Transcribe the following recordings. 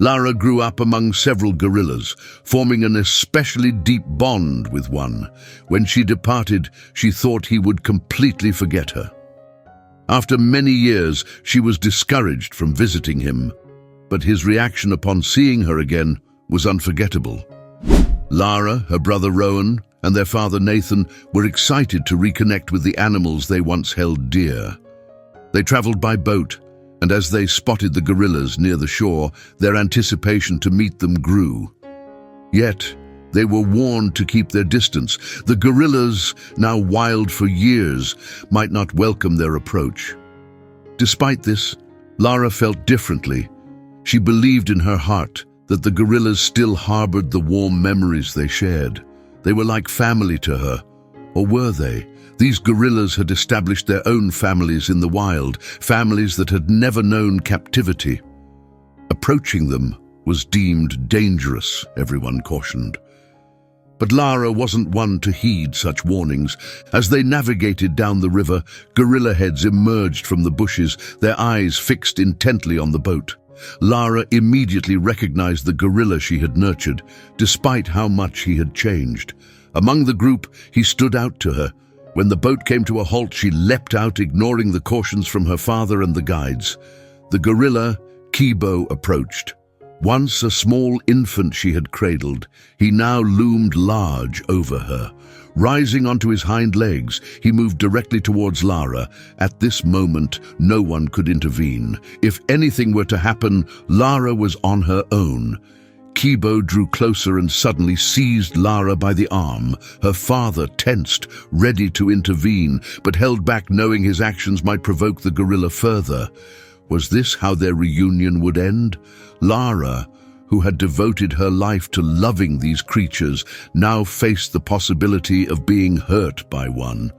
Lara grew up among several gorillas, forming an especially deep bond with one. When she departed, she thought he would completely forget her. After many years, she was discouraged from visiting him, but his reaction upon seeing her again was unforgettable. Lara, her brother Rowan, and their father Nathan were excited to reconnect with the animals they once held dear. They traveled by boat, and as they spotted the gorillas near the shore, their anticipation to meet them grew. Yet, they were warned to keep their distance. The gorillas, now wild for years, might not welcome their approach. Despite this, Lara felt differently. She believed in her heart that the gorillas still harbored the warm memories they shared. They were like family to her, or were they? These gorillas had established their own families in the wild, families that had never known captivity. Approaching them was deemed dangerous, everyone cautioned. But Lara wasn't one to heed such warnings. As they navigated down the river, gorilla heads emerged from the bushes, their eyes fixed intently on the boat. Lara immediately recognized the gorilla she had nurtured, despite how much he had changed. Among the group, he stood out to her. When the boat came to a halt, she leapt out, ignoring the cautions from her father and the guides. The gorilla, Kibo, approached. Once a small infant she had cradled, he now loomed large over her. Rising onto his hind legs, he moved directly towards Lara. At this moment, no one could intervene. If anything were to happen, Lara was on her own. Kibo drew closer and suddenly seized Lara by the arm. Her father tensed, ready to intervene, but held back, knowing his actions might provoke the gorilla further. Was this how their reunion would end? Lara, who had devoted her life to loving these creatures, now faced the possibility of being hurt by one.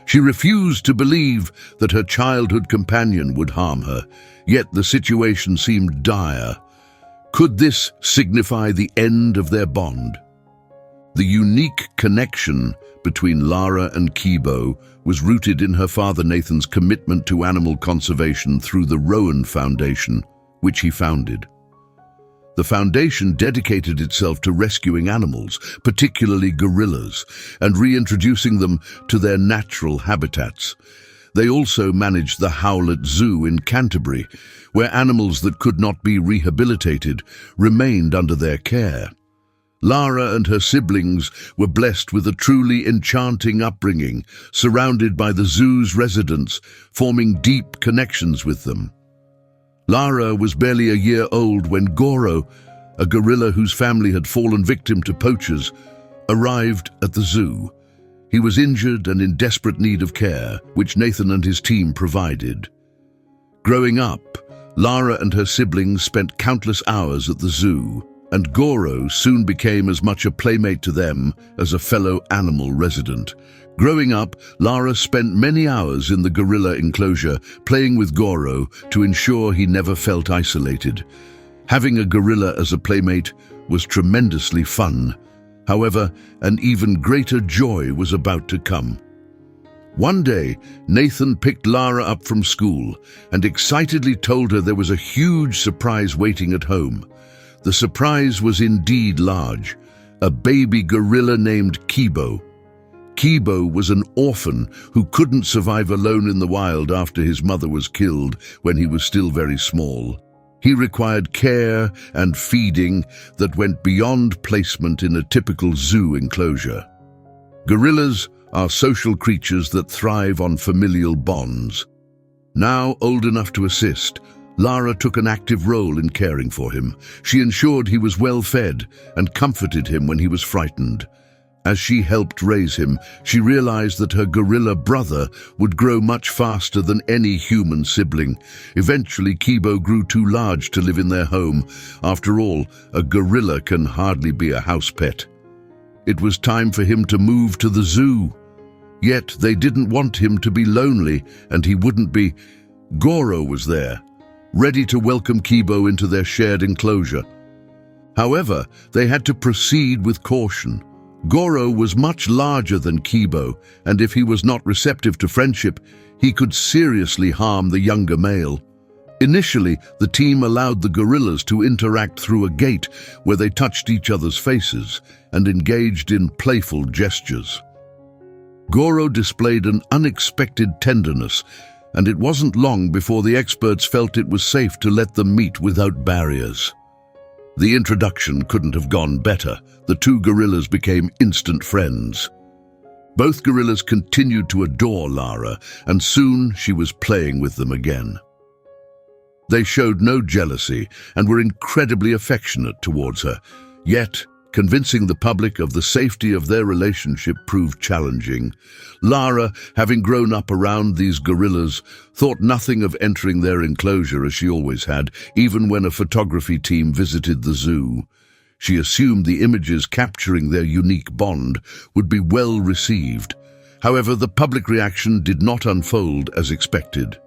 She refused to believe that her childhood companion would harm her, yet the situation seemed dire. Could this signify the end of their bond? The unique connection between Lara and Kibo was rooted in her father Nathan's commitment to animal conservation through the Rowan Foundation, which he founded. The foundation dedicated itself to rescuing animals, particularly gorillas, and reintroducing them to their natural habitats. They also managed the Howlett Zoo in Canterbury, where animals that could not be rehabilitated remained under their care. Lara and her siblings were blessed with a truly enchanting upbringing, surrounded by the zoo's residents, forming deep connections with them. Lara was barely a year old when Goro, a gorilla whose family had fallen victim to poachers, arrived at the zoo. He was injured and in desperate need of care, which Nathan and his team provided. Growing up, Lara and her siblings spent countless hours at the zoo, and Goro soon became as much a playmate to them as a fellow animal resident. Growing up, Lara spent many hours in the gorilla enclosure, playing with Goro to ensure he never felt isolated. Having a gorilla as a playmate was tremendously fun. However, an even greater joy was about to come. One day, Nathan picked Lara up from school and excitedly told her there was a huge surprise waiting at home. The surprise was indeed large: a baby gorilla named Kibo. Kibo was an orphan who couldn't survive alone in the wild after his mother was killed when he was still very small. He required care and feeding that went beyond placement in a typical zoo enclosure. Gorillas are social creatures that thrive on familial bonds. Now old enough to assist, Lara took an active role in caring for him. She ensured he was well fed and comforted him when he was frightened. As she helped raise him, she realized that her gorilla brother would grow much faster than any human sibling. Eventually, Kibo grew too large to live in their home. After all, a gorilla can hardly be a house pet. It was time for him to move to the zoo. Yet they didn't want him to be lonely, and he wouldn't be. Goro was there, ready to welcome Kibo into their shared enclosure. However, they had to proceed with caution. Goro was much larger than Kibo, and if he was not receptive to friendship, he could seriously harm the younger male. Initially, the team allowed the gorillas to interact through a gate where they touched each other's faces and engaged in playful gestures. Goro displayed an unexpected tenderness, and it wasn't long before the experts felt it was safe to let them meet without barriers. The introduction couldn't have gone better. The two gorillas became instant friends. Both gorillas continued to adore Lara, and soon she was playing with them again. They showed no jealousy and were incredibly affectionate towards her. Yet, convincing the public of the safety of their relationship proved challenging. Lara, having grown up around these gorillas, thought nothing of entering their enclosure as she always had, even when a photography team visited the zoo. She assumed the images capturing their unique bond would be well received. However, the public reaction did not unfold as expected.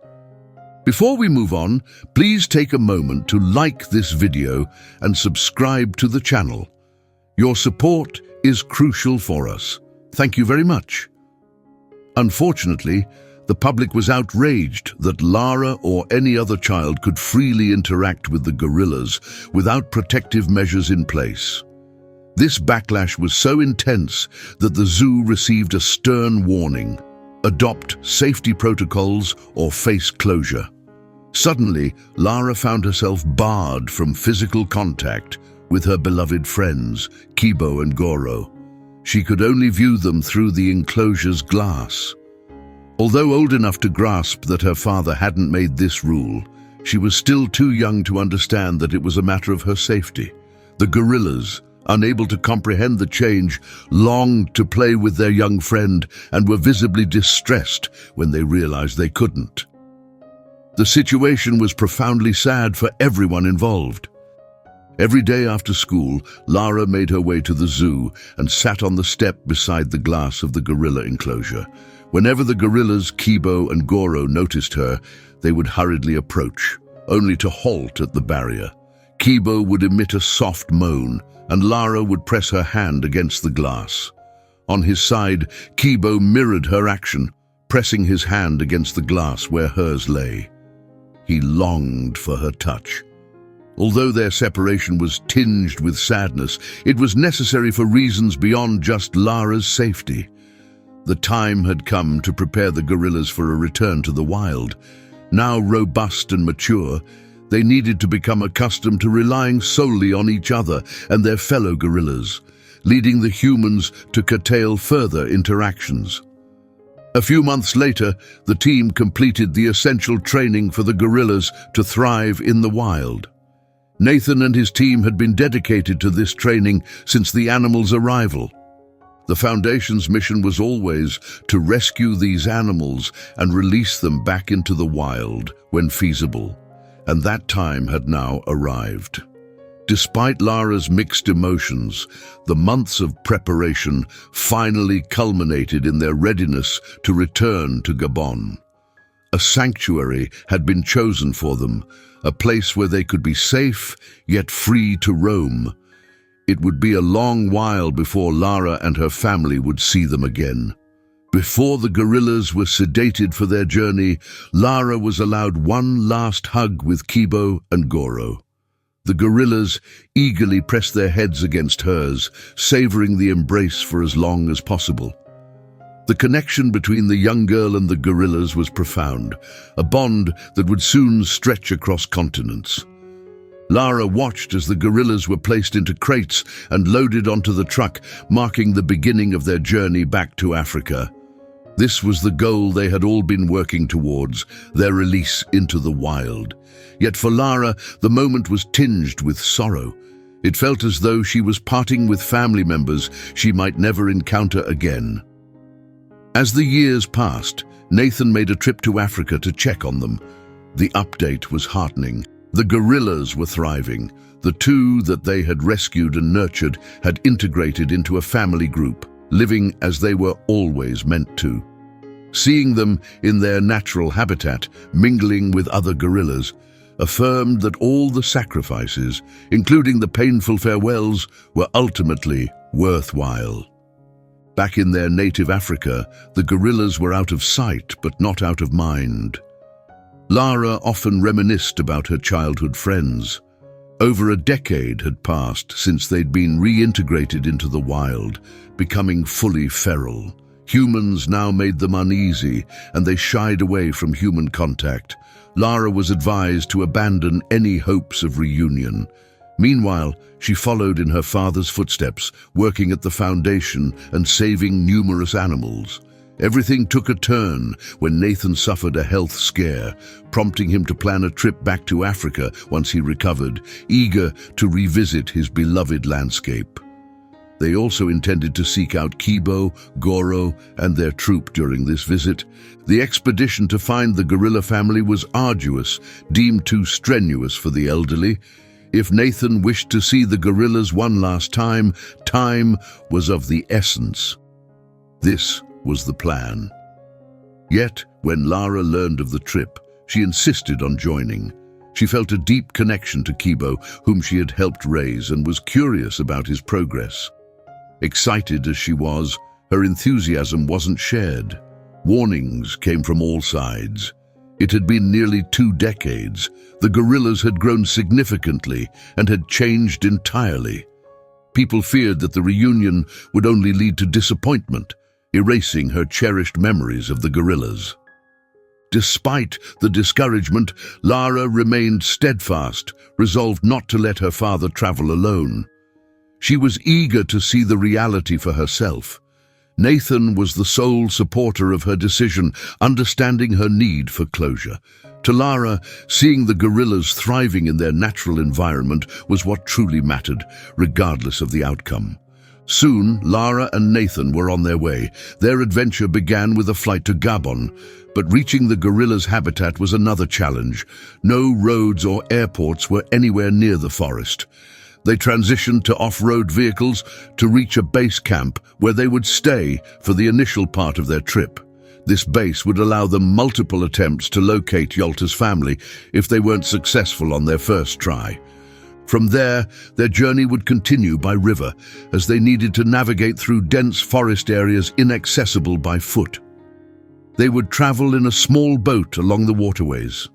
Before we move on, please take a moment to like this video and subscribe to the channel. Your support is crucial for us. Thank you very much. Unfortunately, the public was outraged that Lara or any other child could freely interact with the gorillas without protective measures in place. This backlash was so intense that the zoo received a stern warning: adopt safety protocols or face closure. Suddenly, Lara found herself barred from physical contact with her beloved friends, Kibo and Goro. She could only view them through the enclosure's glass. Although old enough to grasp that her father hadn't made this rule, she was still too young to understand that it was a matter of her safety. The gorillas, unable to comprehend the change, longed to play with their young friend and were visibly distressed when they realized they couldn't. The situation was profoundly sad for everyone involved. Every day after school, Lara made her way to the zoo and sat on the step beside the glass of the gorilla enclosure. Whenever the gorillas, Kibo and Goro, noticed her, they would hurriedly approach, only to halt at the barrier. Kibo would emit a soft moan, and Lara would press her hand against the glass. On his side, Kibo mirrored her action, pressing his hand against the glass where hers lay. He longed for her touch. Although their separation was tinged with sadness, it was necessary for reasons beyond just Lara's safety. The time had come to prepare the gorillas for a return to the wild. Now robust and mature, they needed to become accustomed to relying solely on each other and their fellow gorillas, leading the humans to curtail further interactions. A few months later, the team completed the essential training for the gorillas to thrive in the wild. Nathan and his team had been dedicated to this training since the animals' arrival. The Foundation's mission was always to rescue these animals and release them back into the wild when feasible, and that time had now arrived. Despite Lara's mixed emotions, the months of preparation finally culminated in their readiness to return to Gabon. A sanctuary had been chosen for them, a place where they could be safe yet free to roam. It would be a long while before Lara and her family would see them again. Before the gorillas were sedated for their journey, Lara was allowed one last hug with Kibo and Goro. The gorillas eagerly pressed their heads against hers, savoring the embrace for as long as possible. The connection between the young girl and the gorillas was profound, a bond that would soon stretch across continents. Lara watched as the gorillas were placed into crates and loaded onto the truck, marking the beginning of their journey back to Africa. This was the goal they had all been working towards, their release into the wild. Yet for Lara, the moment was tinged with sorrow. It felt as though she was parting with family members she might never encounter again. As the years passed, Nathan made a trip to Africa to check on them. The update was heartening. The gorillas were thriving. The two that they had rescued and nurtured had integrated into a family group, living as they were always meant to. Seeing them in their natural habitat, mingling with other gorillas, affirmed that all the sacrifices, including the painful farewells, were ultimately worthwhile. Back in their native Africa, the gorillas were out of sight but not out of mind. Lara often reminisced about her childhood friends. Over a decade had passed since they'd been reintegrated into the wild, becoming fully feral. Humans now made them uneasy, and they shied away from human contact. Lara was advised to abandon any hopes of reunion. Meanwhile, she followed in her father's footsteps, working at the foundation and saving numerous animals. Everything took a turn when Nathan suffered a health scare, prompting him to plan a trip back to Africa once he recovered, eager to revisit his beloved landscape. They also intended to seek out Kibo, Goro, and their troop during this visit. The expedition to find the gorilla family was arduous, deemed too strenuous for the elderly. If Nathan wished to see the gorillas one last time, time was of the essence. This was the plan. Yet, when Lara learned of the trip, she insisted on joining. She felt a deep connection to Kibo, whom she had helped raise, and was curious about his progress. Excited as she was, her enthusiasm wasn't shared. Warnings came from all sides. It had been nearly 2 decades. The gorillas had grown significantly and had changed entirely. People feared that the reunion would only lead to disappointment, erasing her cherished memories of the gorillas. Despite the discouragement, Lara remained steadfast, resolved not to let her father travel alone. She was eager to see the reality for herself. Nathan was the sole supporter of her decision, understanding her need for closure. To Lara, seeing the gorillas thriving in their natural environment was what truly mattered, regardless of the outcome. Soon, Lara and Nathan were on their way. Their adventure began with a flight to Gabon, but reaching the gorillas' habitat was another challenge. No roads or airports were anywhere near the forest. They transitioned to off-road vehicles to reach a base camp where they would stay for the initial part of their trip. This base would allow them multiple attempts to locate Yolta's family if they weren't successful on their first try. From there, their journey would continue by river, as they needed to navigate through dense forest areas inaccessible by foot. They would travel in a small boat along the waterways.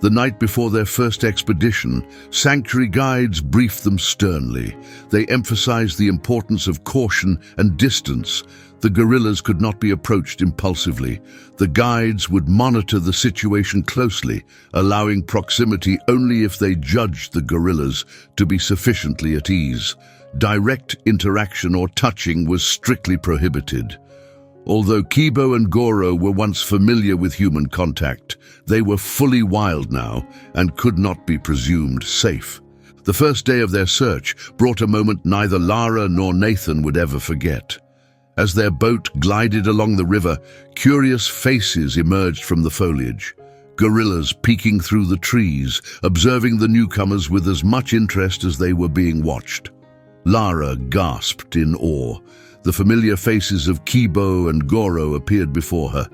The night before their first expedition, sanctuary guides briefed them sternly. They emphasized the importance of caution and distance. The gorillas could not be approached impulsively. The guides would monitor the situation closely, allowing proximity only if they judged the gorillas to be sufficiently at ease. Direct interaction or touching was strictly prohibited. Although Kibo and Goro were once familiar with human contact, they were fully wild now and could not be presumed safe. The first day of their search brought a moment neither Lara nor Nathan would ever forget. As their boat glided along the river, curious faces emerged from the foliage. Gorillas peeking through the trees, observing the newcomers with as much interest as they were being watched. Lara gasped in awe. The familiar faces of Kibo and Goro appeared before her.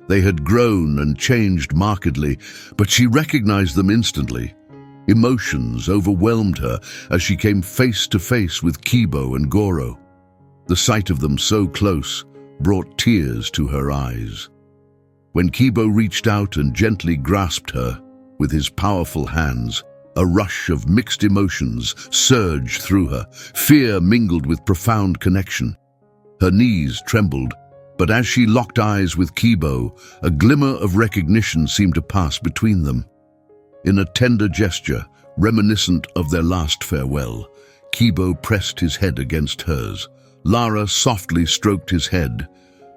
They had grown and changed markedly, but she recognized them instantly. Emotions overwhelmed her as she came face to face with Kibo and Goro. The sight of them so close brought tears to her eyes. When Kibo reached out and gently grasped her with his powerful hands, a rush of mixed emotions surged through her, fear mingled with profound connection. Her knees trembled, but as she locked eyes with Kibo, a glimmer of recognition seemed to pass between them. In a tender gesture, reminiscent of their last farewell, Kibo pressed his head against hers. Lara softly stroked his head,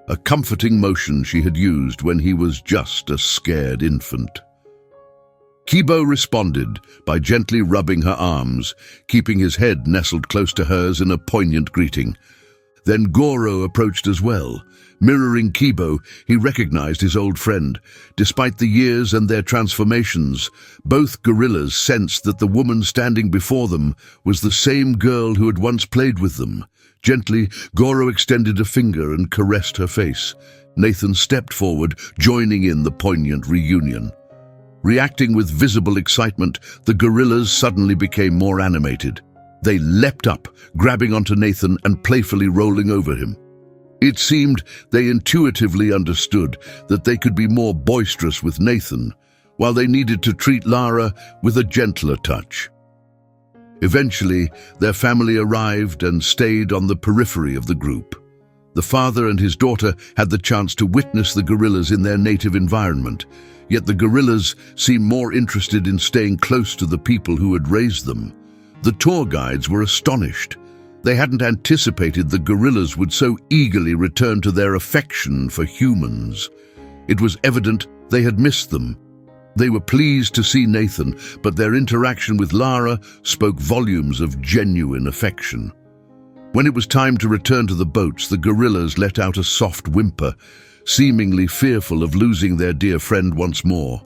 a comforting motion she had used when he was just a scared infant. Kibo responded by gently rubbing her arms, keeping his head nestled close to hers in a poignant greeting. Then Goro approached as well. Mirroring Kibo, he recognized his old friend. Despite the years and their transformations, both gorillas sensed that the woman standing before them was the same girl who had once played with them. Gently, Goro extended a finger and caressed her face. Nathan stepped forward, joining in the poignant reunion. Reacting with visible excitement, the gorillas suddenly became more animated. They leapt up, grabbing onto Nathan and playfully rolling over him. It seemed they intuitively understood that they could be more boisterous with Nathan, while they needed to treat Lara with a gentler touch. Eventually, their family arrived and stayed on the periphery of the group. The father and his daughter had the chance to witness the gorillas in their native environment, yet the gorillas seemed more interested in staying close to the people who had raised them. The tour guides were astonished. They hadn't anticipated the gorillas would so eagerly return to their affection for humans. It was evident they had missed them. They were pleased to see Nathan, but their interaction with Lara spoke volumes of genuine affection. When it was time to return to the boats, the gorillas let out a soft whimper, seemingly fearful of losing their dear friend once more.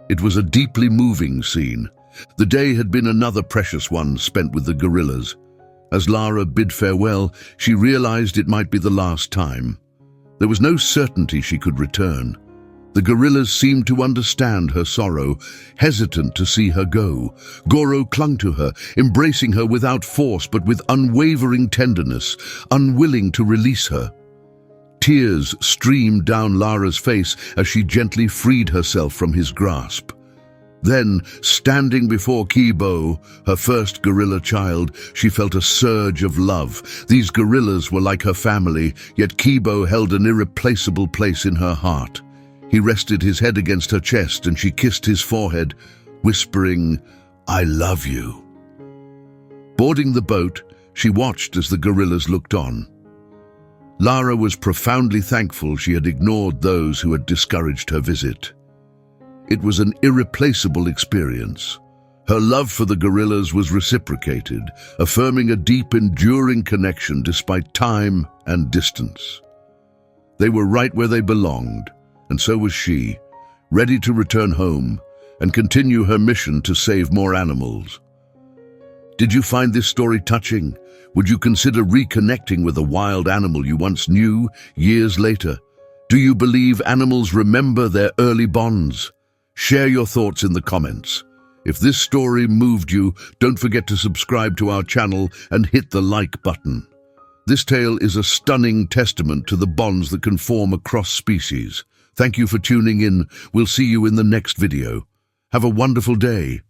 It was a deeply moving scene. The day had been another precious one spent with the gorillas. As Lara bid farewell, she realized it might be the last time. There was no certainty she could return. The gorillas seemed to understand her sorrow, hesitant to see her go. Goro clung to her, embracing her without force but with unwavering tenderness, unwilling to release her. Tears streamed down Lara's face as she gently freed herself from his grasp. Then, standing before Kibo, her first gorilla child, she felt a surge of love. These gorillas were like her family, yet Kibo held an irreplaceable place in her heart. He rested his head against her chest and she kissed his forehead, whispering, "I love you." Boarding the boat, she watched as the gorillas looked on. Lara was profoundly thankful she had ignored those who had discouraged her visit. It was an irreplaceable experience. Her love for the gorillas was reciprocated, affirming a deep, enduring connection despite time and distance. They were right where they belonged, and so was she, ready to return home and continue her mission to save more animals. Did you find this story touching? Would you consider reconnecting with a wild animal you once knew years later? Do you believe animals remember their early bonds? Share your thoughts in the comments. If this story moved you, don't forget to subscribe to our channel and hit the like button. This tale is a stunning testament to the bonds that can form across species. Thank you for tuning in. We'll see you in the next video. Have a wonderful day.